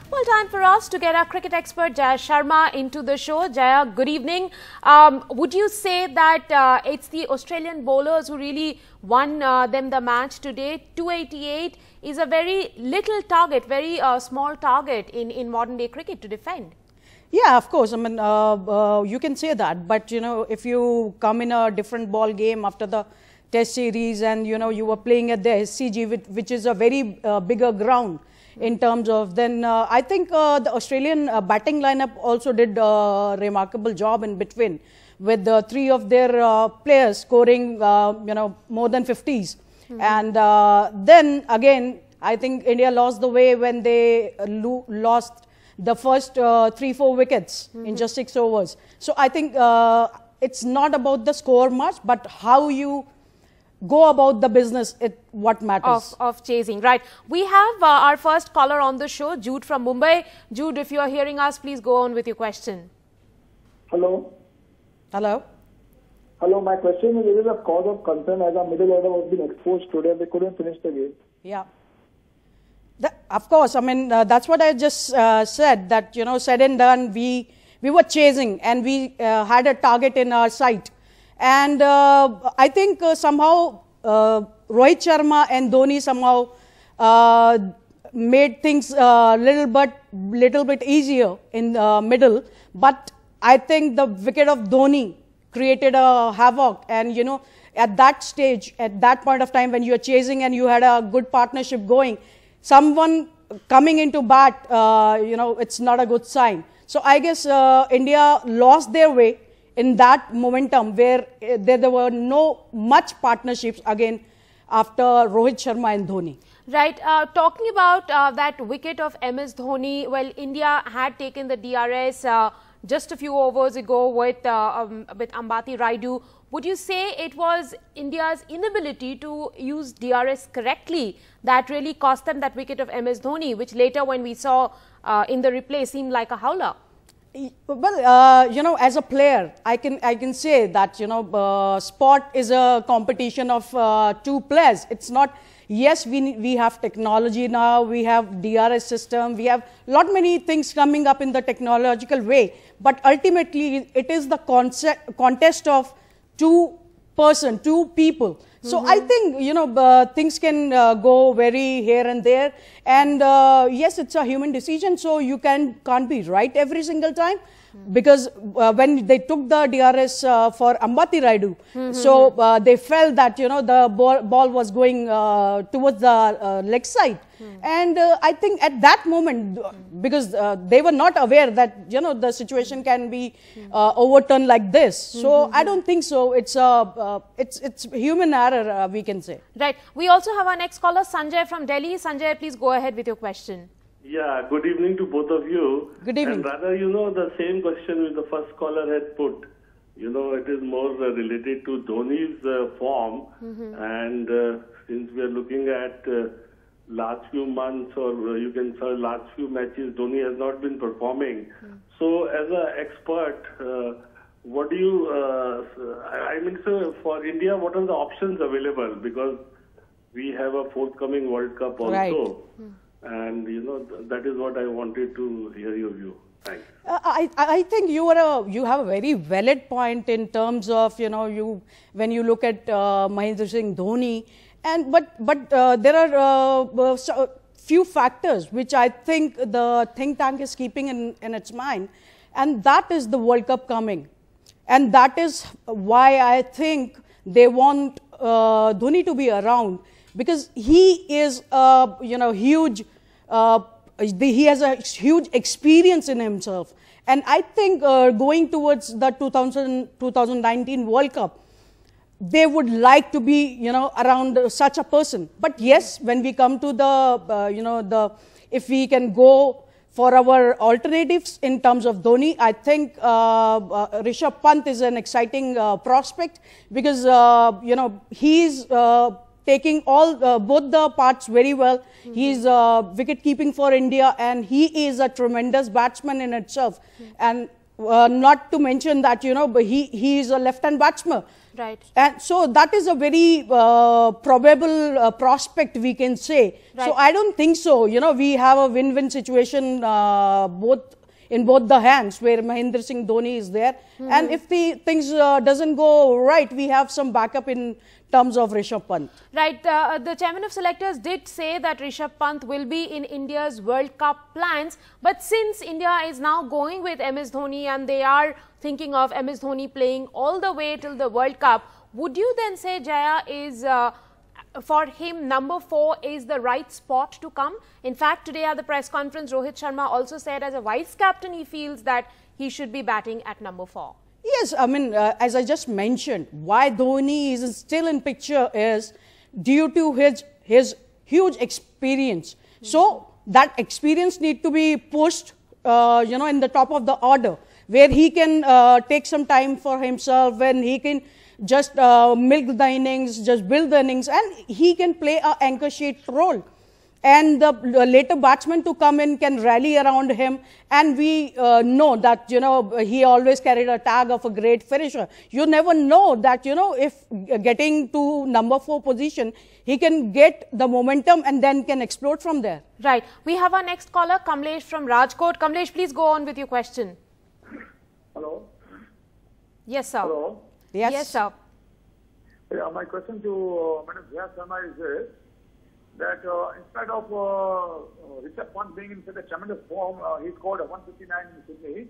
Well, time for us to get our cricket expert Jaya Sharma into the show. Jaya, good evening. Would you say that it's the Australian bowlers who really won them the match today? 288 is a very little target, very small target in modern day cricket to defend. Yeah, of course. I mean, you can say that. But, you know, if you come in a different ball game after the test series and, you know, you were playing at the SCG, which is a very bigger ground in terms of, then I think the Australian batting lineup also did a remarkable job in between with three of their players scoring, you know, more than 50s. And then again, I think India lost the way when they lost the first 3-4 wickets in just 6 overs. So I think it's not about the score much, but how you go about the business, what matters. Of chasing, right. We have our first caller on the show, Jude from Mumbai. Jude, if you are hearing us, please go on with your question. Hello. Hello. Hello, my question is, it is a cause of concern as our middle order was being exposed today. They couldn't finish the game. Yeah. Of course, I mean, that's what I just said, that, you know, said and done, we were chasing and we had a target in our sight. And I think somehow Rohit Sharma and Dhoni somehow made things little bit easier in the middle. But I think the wicket of Dhoni created a havoc. And, you know, at that stage, at that point of time when you are chasing and you had a good partnership going, someone coming into bat, you know, it's not a good sign. So I guess India lost their way in that momentum where there were no much partnerships again after Rohit Sharma and Dhoni. Right. Talking about that wicket of MS Dhoni, well, India had taken the DRS just a few overs ago with Ambati Rayudu. Would you say it was India's inability to use DRS correctly that really cost them that wicket of MS Dhoni, which later when we saw in the replay seemed like a howler? Well, you know, as a player, I can say that, you know, sport is a competition of two players. It's not, yes, we have technology now, we have DRS system, we have lot many things coming up in the technological way, but ultimately it is the contest of two people. So I think, you know, things can go very here and there, and yes, it's a human decision, so you can't be right every single time, because when they took the DRS for Ambati Rayudu, so they felt that, you know, the ball was going towards the leg side, and I think at that moment, because they were not aware that, you know, the situation can be overturned like this, so I don't think so. It's human error, we can say. Right. We also have our next caller, Sanjay from Delhi. Sanjay, please go ahead with your question. Yeah, good evening to both of you. Good evening. And rather, you know, the same question which the first caller had put, you know, it is more related to Dhoni's form. And since we are looking at last few months, or you can say last few matches, Dhoni has not been performing. So as an expert, what do you, I mean, so for India, what are the options available? Because we have a forthcoming World Cup also. Right. And, you know, that is what I wanted to hear your view. Thanks. I think you have a very valid point in terms of, you know, when you look at Mahendra Singh Dhoni, and but there are few factors which I think the think tank is keeping in its mind, and that is the World Cup coming, and that is why I think they want Dhoni to be around, because he is you know, huge. He has a huge experience in himself, and I think going towards the 2019 World Cup, they would like to be, you know, around such a person. But yes, when we come to the, you know, if we can go for our alternatives in terms of Dhoni, I think Rishabh Pant is an exciting prospect, because, you know, he's taking both the parts very well. He's wicket keeping for India, and he is a tremendous batsman in itself. And not to mention that, but he is a left-hand batsman. Right. And so that is a very probable prospect, we can say. Right. So I don't think so. We have a win-win situation in both the hands where Mahendra Singh Dhoni is there. And if the things doesn't go right, we have some backup in terms of Rishabh Pant. Right. The chairman of selectors did say that Rishabh Pant will be in India's World Cup plans. But since India is now going with MS Dhoni and they are thinking of MS Dhoni playing all the way till the World Cup, would you then say, Jaya, is for him number 4 is the right spot to come? In fact, today at the press conference, Rohit Sharma also said as a vice captain, he feels that he should be batting at number 4. Yes, I mean, as I just mentioned, why Dhoni is still in picture is due to his huge experience. So that experience need to be pushed, in the top of the order, where he can take some time for himself, when he can just milk the innings, just build the innings, and he can play an anchor sheet role. And the later batsmen to come in can rally around him. And we know that, he always carried a tag of a great finisher. You never know that, if getting to number 4 position, he can get the momentum and then can explode from there. Right. We have our next caller, Kamlesh from Rajkot. Kamlesh, please go on with your question. Hello. Yes, sir. Hello. Yes, yes sir. Yeah, my question to Madam Jaya Sharma is this, that in spite of Rishabh Pant being in such a tremendous form, he scored 159 in Sydney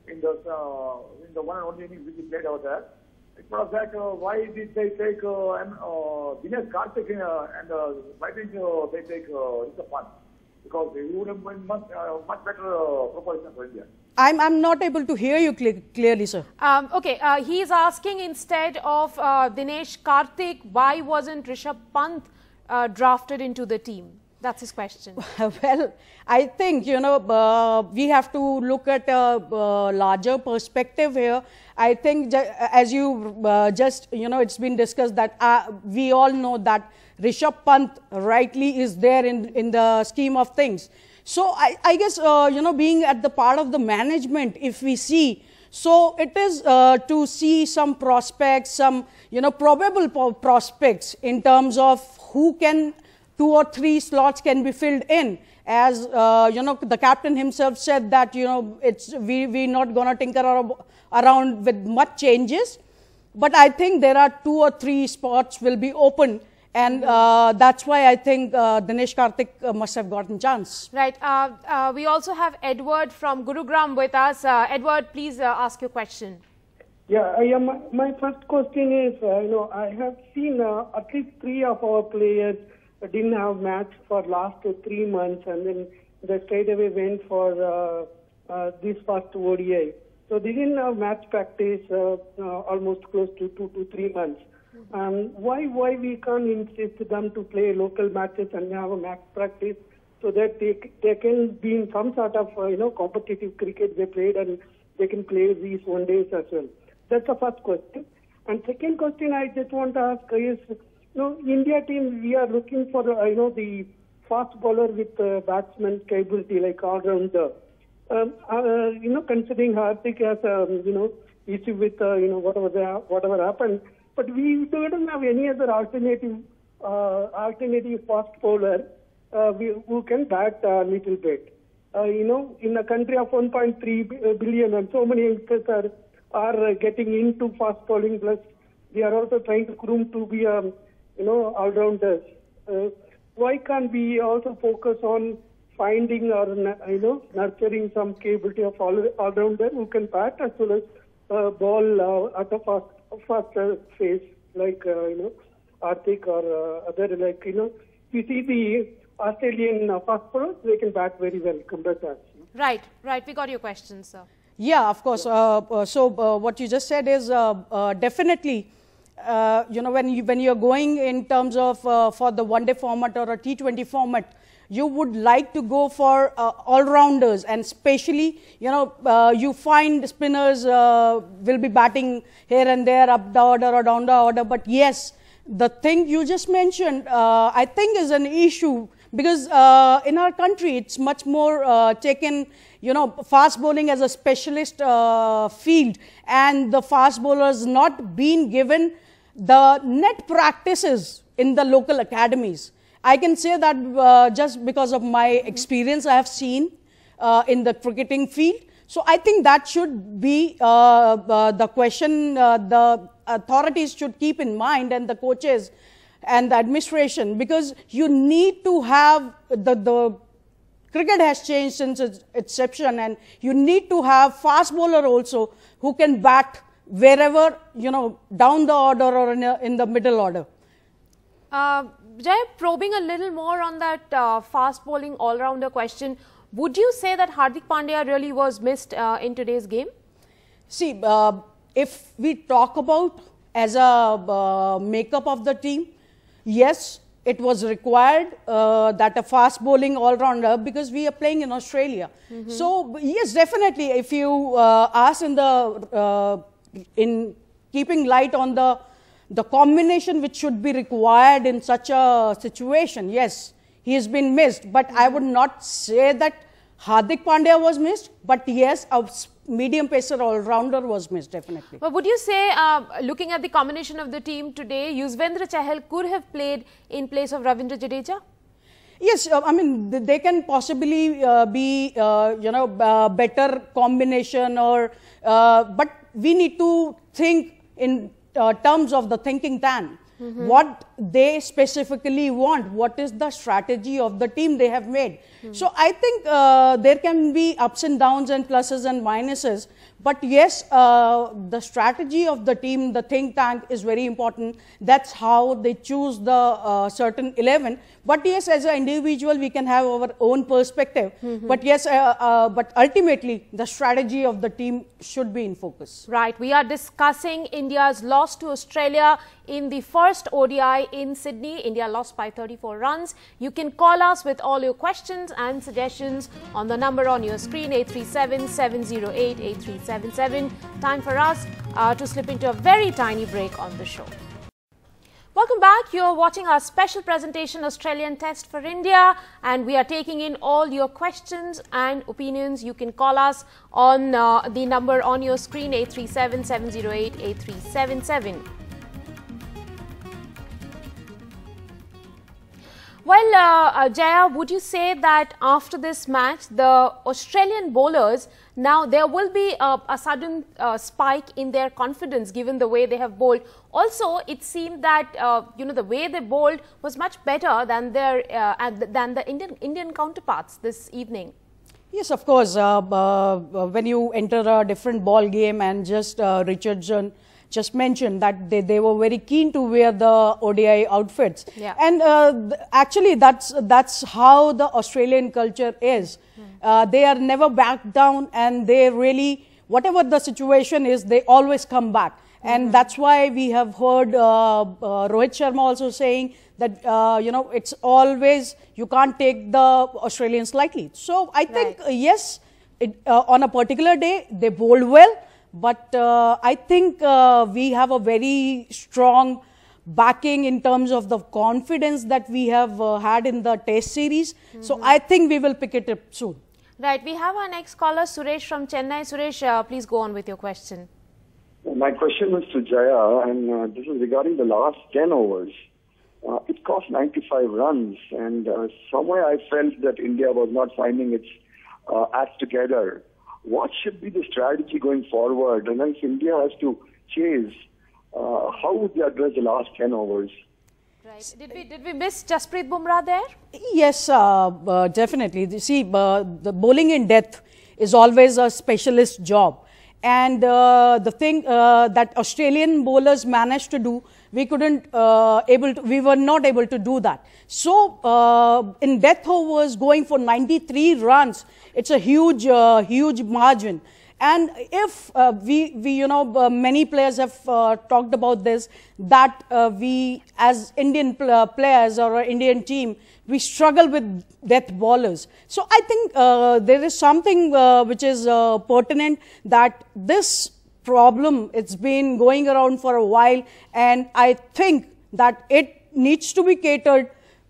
in the one and only innings which he played out there. It was that why did they take Dinesh Karthik and why didn't they take Rishabh Pant? Because he would have been much better proposition for India. I'm not able to hear you clearly, sir. Okay, he is asking instead of Dinesh Karthik, why wasn't Rishabh Pant drafted into the team? That's his question. Well, I think, we have to look at a larger perspective here. I think, as you it's been discussed that we all know that Rishabh Pant rightly is there in the scheme of things. So I guess, being at the part of the management, if we see, so it is to see some prospects, some, probable prospects in terms of who can 2 or 3 slots can be filled in. As, the captain himself said that, we're not going to tinker around with much changes. But I think there are 2 or 3 spots will be open. And that's why I think Dinesh Karthik must have gotten chance. Right. We also have Edward from Gurugram with us. Edward, please ask your question. Yeah, my first question is, I have seen at least 3 of our players didn't have match for last 3 months, and then they straight away went for this first ODI. So they didn't have match practice almost close to 2 to 3 months. Why we can't insist them to play local matches and have a match practice so that they can be in some sort of competitive cricket they played, and they can play these one days as well. That's the first question. And second question I just want to ask is, India team, we are looking for the fast bowler with batsman capability like all rounder. Considering Hardik has issue with whatever happened. But we don't have any other alternative fast bowler who can bat a little bit. In a country of 1.3 billion and so many youngsters are getting into fast bowling, plus we are also trying to groom to be all-rounders. Why can't we also focus on finding or nurturing some capability of all-rounder who can bat as well as ball at a faster pace, like Hardik or other, like you see the Australian fast bowlers, they can bat very well compared to us. Right. We got your question, sir. Yeah, of course. So what you just said is definitely, when you're going in terms of for the one-day format or a T20 format, you would like to go for all-rounders, and especially, you find spinners will be batting here and there, up the order or down the order. But yes, the thing you just mentioned, I think is an issue because in our country it's much more taken, fast bowling as a specialist field, and the fast bowlers not being given the net practices in the local academies. I can say that just because of my experience I have seen in the cricketing field. So I think that should be the question the authorities should keep in mind, and the coaches and the administration, because you need to have the cricket has changed since its inception, and you need to have fast bowler also who can bat wherever, down the order or in the middle order. Jay, probing a little more on that fast bowling all-rounder question, would you say that Hardik Pandya really was missed in today's game? See, if we talk about as a makeup of the team, yes, it was required that a fast bowling all-rounder, because we are playing in Australia. So yes, definitely, if you ask in keeping light on the combination which should be required in such a situation, yes, he has been missed. But I would not say that Hardik Pandya was missed, but yes, a medium pacer all-rounder was missed, definitely. But would you say, looking at the combination of the team today, Yuzvendra Chahal could have played in place of Ravindra Jadeja? Yes, I mean, they can possibly be, better combination, or, but we need to think in terms of the thinking tank. What they specifically want, what is the strategy of the team they have made. So I think there can be ups and downs and pluses and minuses, but yes, the strategy of the team, the think tank is very important. That's how they choose the certain 11. But yes, as an individual, we can have our own perspective. But yes, but ultimately, the strategy of the team should be in focus. Right. We are discussing India's loss to Australia in the first ODI in Sydney. India lost by 34 runs. You can call us with all your questions and suggestions on the number on your screen, 837-708-8377. Time for us to slip into a very tiny break on the show. Welcome back. You're watching our special presentation, Australian Test for India, and we are taking in all your questions and opinions. You can call us on the number on your screen, 837-708-8377. Well, Jaya, would you say that after this match, the Australian bowlers, now there will be a sudden spike in their confidence given the way they have bowled? Also, it seemed that, the way they bowled was much better than the Indian counterparts this evening. Yes, of course. When you enter a different ball game, and just Richardson just mentioned that they were very keen to wear the ODI outfits. Yeah. And actually, that's how the Australian culture is. They are never back down, and they really, whatever the situation is, they always come back. And that's why we have heard Rohit Sharma also saying that, it's always, you can't take the Australians lightly. So I think, yes, on a particular day, they bowled well. But I think we have a very strong backing in terms of the confidence that we have had in the test series. So I think we will pick it up soon. Right. We have our next caller, Suresh from Chennai. Suresh, please go on with your question. My question was to Jaya, and this is regarding the last 10 overs. It cost 95 runs, and somewhere I felt that India was not finding its act together. What should be the strategy going forward? And if India has to chase, how would they address the last 10 overs? Right. Did we miss Jasprit Bumrah there? Yes, definitely. See, the bowling in depth is always a specialist job. And the thing that Australian bowlers managed to do, we were not able to do that. So in death overs, going for 93 runs, it's a huge margin. And if many players have talked about this, that we as Indian players or our Indian team, we struggle with death bowlers. So I think there is something which is pertinent, that this problem, it's been going around for a while, and I think that it needs to be catered,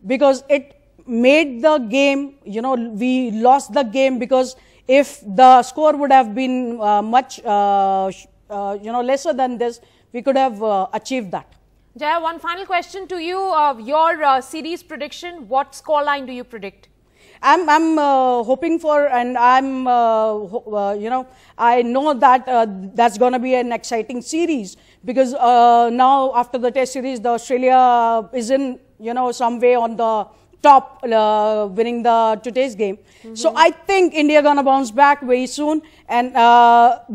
because it made the game, you know, we lost the game because if the score would have been much, you know, lesser than this, we could have achieved that. Jaya, one final question to you. Your series prediction, what scoreline do you predict? I'm hoping for, and I'm, you know, I know that that's going to be an exciting series because now after the Test series, the Australia is in, you know, some way on the top, winning the today's game. So I think India gonna bounce back very soon, and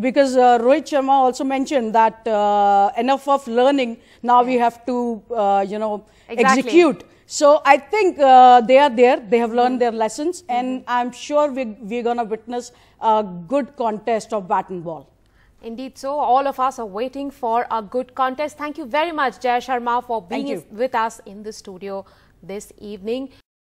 because Rohit Sharma also mentioned that enough of learning, now we have to, you know, execute. So I think they are there, they have learned their lessons, and I'm sure we're going to witness a good contest of bat and ball. Indeed so. All of us are waiting for a good contest. Thank you very much, Jaya Sharma, for being with us in the studio this evening.